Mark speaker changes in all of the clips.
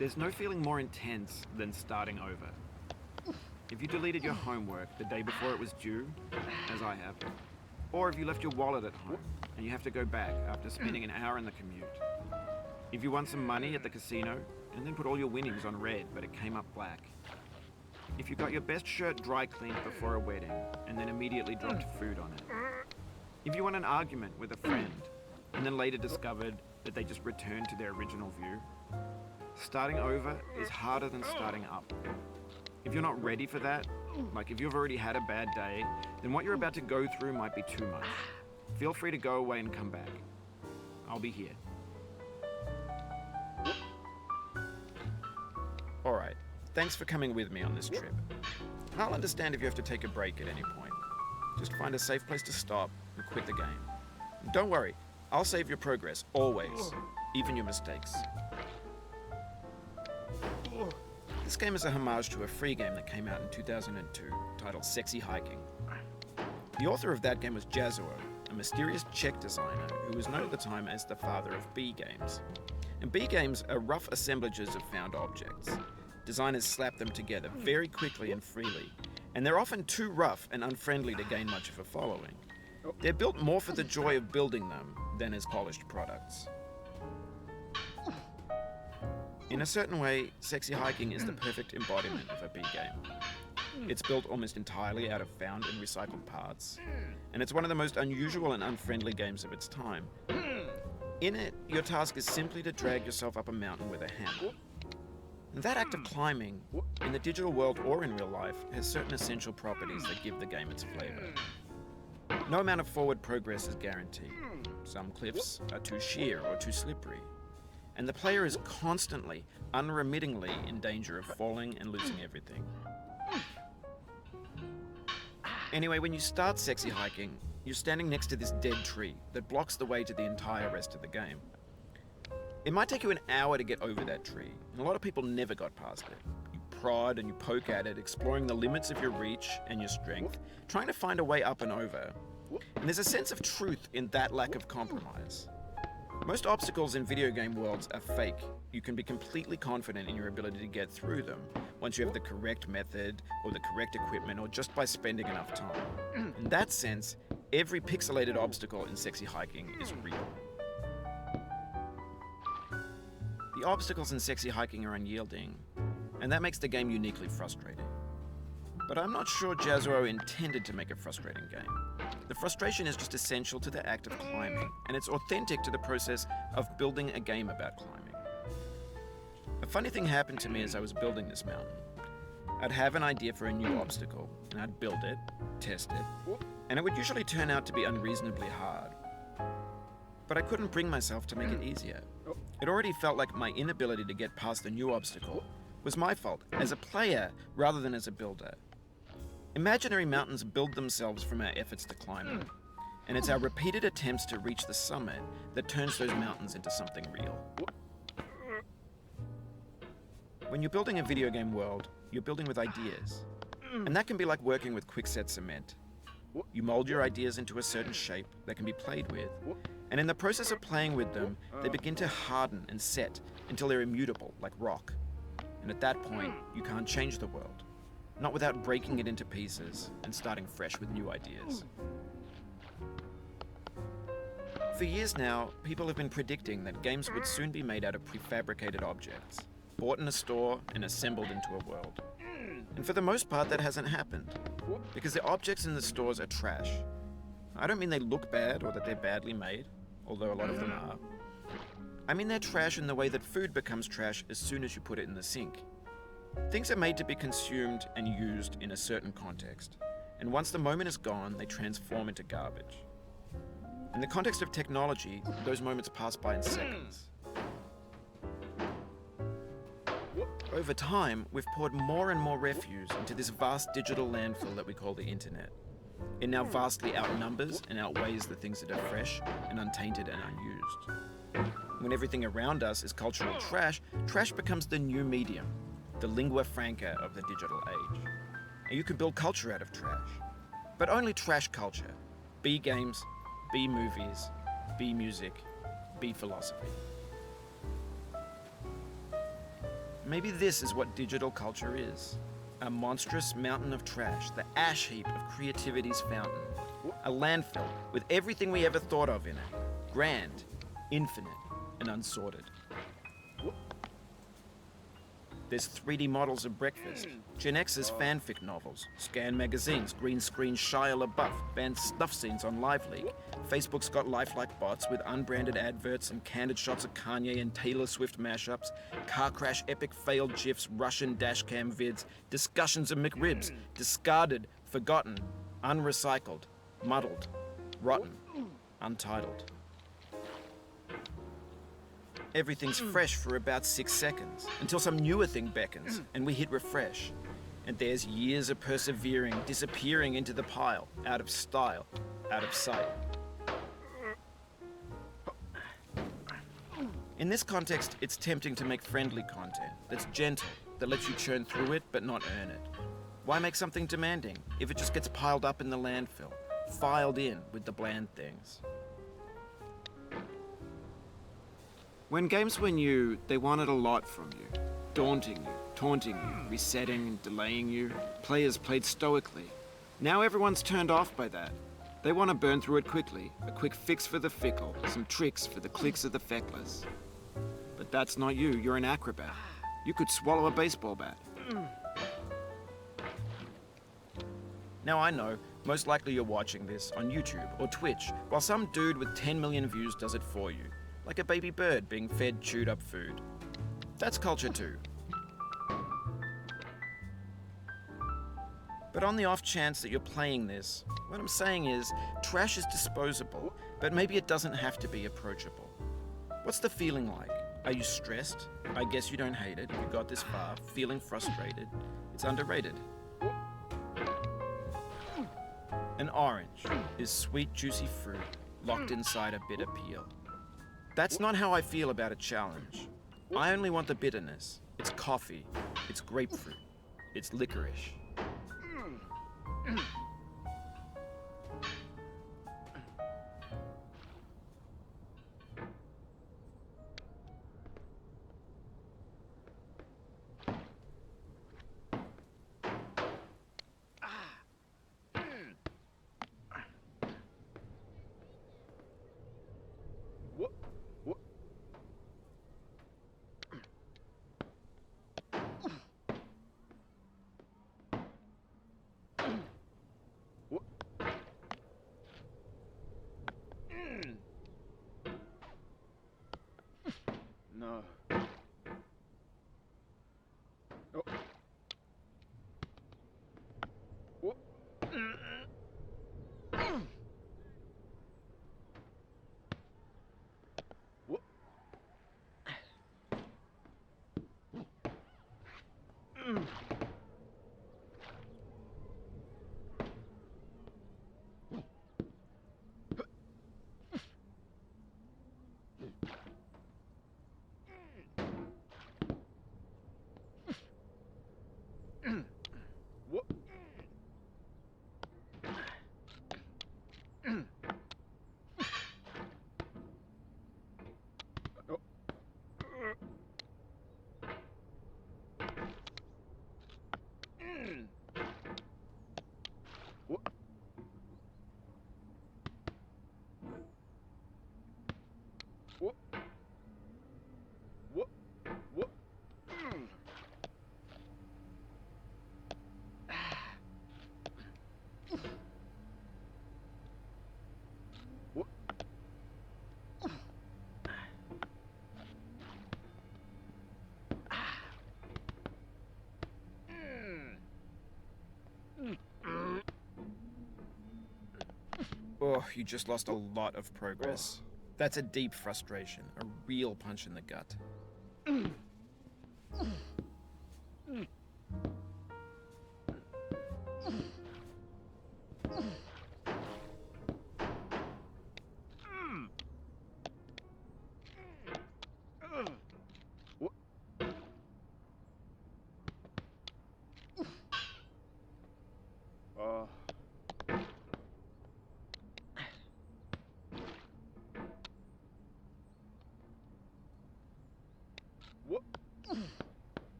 Speaker 1: There's no feeling more intense than starting over. If you deleted your homework the day before it was due, as I have, or if you left your wallet at home and you have to go back after spending an hour in the commute. If you won some money at the casino and then put all your winnings on red but it came up black. If you got your best shirt dry cleaned before a wedding and then immediately dropped food on it. If you won an argument with a friend and then later discovered that they just returned to their original view. Starting over is harder than starting up. If you're not ready for that, like if you've already had a bad day, then what you're about to go through might be too much. Feel free to go away and come back. I'll be here. Alright, thanks for coming with me on this trip. I'll understand if you have to take a break at any point. Just find a safe place to stop and quit the game. Don't worry, I'll save your progress, always, even your mistakes. This game is a homage to a free game that came out in 2002, titled Sexy Hiking. The author of that game was Jazuo, a mysterious Czech designer who was known at the time as the father of B games. And B games are rough assemblages of found objects. Designers slap them together very quickly and freely, and they're often too rough and unfriendly to gain much of a following. They're built more for the joy of building them than as polished products. In a certain way, Sexy Hiking is the perfect embodiment of a B game. It's built almost entirely out of found and recycled parts, and it's one of the most unusual and unfriendly games of its time. In it, your task is simply to drag yourself up a mountain with a hammer. And that act of climbing, in the digital world or in real life, has certain essential properties that give the game its flavor. No amount of forward progress is guaranteed. Some cliffs are too sheer or too slippery. And the player is constantly, unremittingly in danger of falling and losing everything. Anyway, when you start Sexy Hiking, you're standing next to this dead tree that blocks the way to the entire rest of the game. It might take you an hour to get over that tree, and a lot of people never got past it. You prod and you poke at it, exploring the limits of your reach and your strength, trying to find a way up and over. And there's a sense of truth in that lack of compromise. Most obstacles in video game worlds are fake. You can be completely confident in your ability to get through them once you have the correct method or the correct equipment or just by spending enough time. In that sense, every pixelated obstacle in Sexy Hiking is real. The obstacles in Sexy Hiking are unyielding, and that makes the game uniquely frustrating. But I'm not sure Jazuo intended to make a frustrating game. The frustration is just essential to the act of climbing, and it's authentic to the process of building a game about climbing. A funny thing happened to me as I was building this mountain. I'd have an idea for a new obstacle, and I'd build it, test it, and it would usually turn out to be unreasonably hard. But I couldn't bring myself to make it easier. It already felt like my inability to get past the new obstacle was my fault, as a player rather than as a builder. Imaginary mountains build themselves from our efforts to climb them, and it's our repeated attempts to reach the summit that turns those mountains into something real. When you're building a video game world, you're building with ideas, and that can be like working with quickset cement. You mold your ideas into a certain shape that can be played with, and in the process of playing with them, they begin to harden and set until they're immutable, like rock. And at that point, you can't change the world. Not without breaking it into pieces and starting fresh with new ideas. For years now, people have been predicting that games would soon be made out of prefabricated objects, bought in a store and assembled into a world. And for the most part, that hasn't happened, because the objects in the stores are trash. I don't mean they look bad or that they're badly made, although a lot of them are. I mean they're trash in the way that food becomes trash as soon as you put it in the sink. Things are made to be consumed and used in a certain context, and once the moment is gone, they transform into garbage. In the context of technology, those moments pass by in seconds. Over time, we've poured more and more refuse into this vast digital landfill that we call the internet. It now vastly outnumbers and outweighs the things that are fresh and untainted and unused. When everything around us is cultural trash, trash becomes the new medium, the lingua franca of the digital age. And you can build culture out of trash. But only trash culture. B games, B movies, B music, B philosophy. Maybe this is what digital culture is. A monstrous mountain of trash, the ash heap of creativity's fountain. A landfill with everything we ever thought of in it. Grand, infinite, and unsorted. There's 3D models of breakfast, Gen X's fanfic novels, scan magazines, green screen Shia LaBeouf, banned snuff scenes on LiveLeak. Facebook's got lifelike bots with unbranded adverts and candid shots of Kanye and Taylor Swift mashups, car crash epic failed GIFs, Russian dashcam vids, discussions of McRibs, discarded, forgotten, unrecycled, muddled, rotten, untitled. Everything's fresh for about 6 seconds, until some newer thing beckons, and we hit refresh. And there's years of persevering, disappearing into the pile, out of style, out of sight. In this context, it's tempting to make friendly content that's gentle, that lets you churn through it but not earn it. Why make something demanding if it just gets piled up in the landfill, filed in with the bland things? When games were new, they wanted a lot from you. Daunting you, taunting you, resetting and delaying you. Players played stoically. Now everyone's turned off by that. They want to burn through it quickly. A quick fix for the fickle, some tricks for the clicks of the feckless. But that's not you, you're an acrobat. You could swallow a baseball bat. Now I know, most likely you're watching this on YouTube or Twitch, while some dude with 10 million views does it for you. Like a baby bird being fed chewed up food. That's culture too. But on the off chance that you're playing this, what I'm saying is, trash is disposable, but maybe it doesn't have to be approachable. What's the feeling like? Are you stressed? I guess you don't hate it if you got this far. Feeling frustrated? It's underrated. An orange is sweet, juicy fruit locked inside a bitter peel. That's not how I feel about a challenge. I only want the bitterness. It's coffee. It's grapefruit. It's licorice.
Speaker 2: No. Oh. Whoa. Whoa.
Speaker 1: Oh, you just lost a lot of progress. That's a deep frustration, a real punch in the gut.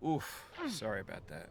Speaker 1: Oof, sorry about that.